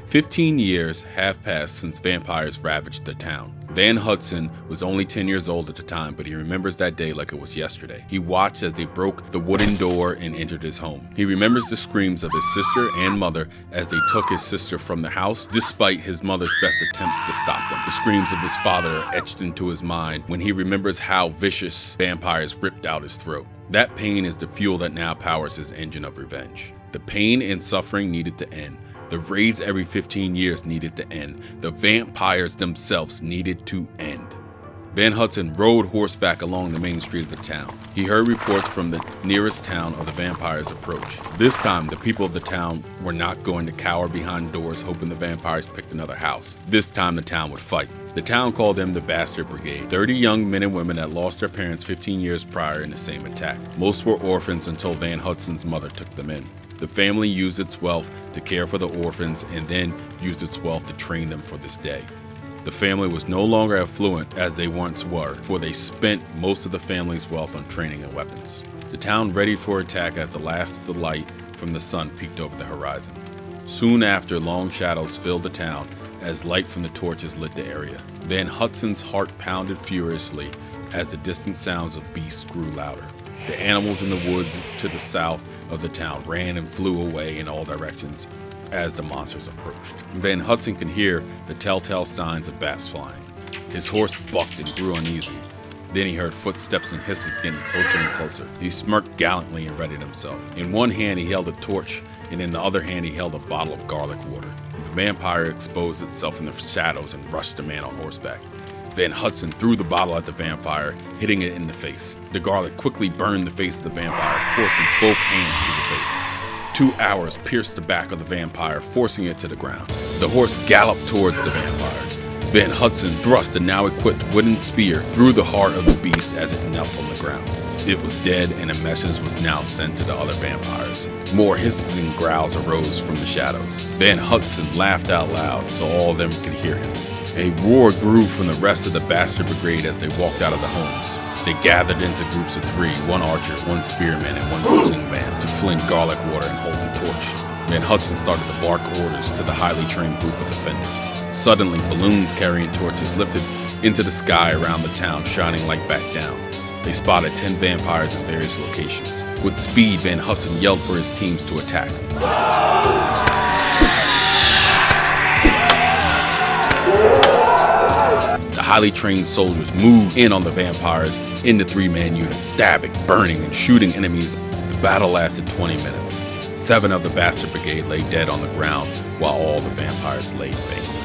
15 years have passed since vampires ravaged the town. Van Hudson was only 10 years old at the time, but he remembers that day like it was yesterday. He watched as they broke the wooden door and entered his home. He remembers the screams of his sister and mother as they took his sister from the house, despite his mother's best attempts to stop them. The screams of his father are etched into his mind when he remembers how vicious vampires ripped out his throat. That pain is the fuel that now powers his engine of revenge. The pain and suffering needed to end. The raids every 15 years needed to end. The vampires themselves needed to end. Van Hudson rode horseback along the main street of the town. He heard reports from the nearest town of the vampires' approach. This time, the people of the town were not going to cower behind doors hoping the vampires picked another house. This time, the town would fight. The town called them the Bastard Brigade, 30 young men and women that lost their parents 15 years prior in the same attack. Most were orphans until Van Hudson's mother took them in. The family used its wealth to care for the orphans and then used its wealth to train them for this day. The family was no longer affluent as they once were, for they spent most of the family's wealth on training and weapons. The town readied for attack as the last of the light from the sun peeked over the horizon. Soon after, long shadows filled the town as light from the torches lit the area. Van Hudson's heart pounded furiously as the distant sounds of beasts grew louder. The animals in the woods to the south of the town ran and flew away in all directions as the monsters approached. Van Hudson could hear the telltale signs of bats flying. His horse bucked and grew uneasy. Then he heard footsteps and hisses getting closer and closer. He smirked gallantly and readied himself. In one hand he held a torch, and in the other hand he held a bottle of garlic water. The vampire exposed itself in the shadows and rushed the man on horseback. Van Hudson threw the bottle at the vampire, hitting it in the face. The garlic quickly burned the face of the vampire, forcing both hands through the face. 2 arrows pierced the back of the vampire, forcing it to the ground. The horse galloped towards the vampire. Van Hudson thrust a now-equipped wooden spear through the heart of the beast as it knelt on the ground. It was dead, and a message was now sent to the other vampires. More hisses and growls arose from the shadows. Van Hudson laughed out loud so all of them could hear him. A roar grew from the rest of the Bastard Brigade as they walked out of the homes. They gathered into groups of 3, one archer, one spearman, and one sling man, to fling garlic water and hold the torch. Van Hudson started to bark orders to the highly trained group of defenders. Suddenly, balloons carrying torches lifted into the sky around the town, shining light back down. They spotted 10 vampires in various locations. With speed, Van Hudson yelled for his teams to attack. The highly trained soldiers moved in on the vampires in the 3-man unit, stabbing, burning, and shooting enemies. The battle lasted 20 minutes. 7 of the Bastard Brigade lay dead on the ground, while all the vampires lay vacant.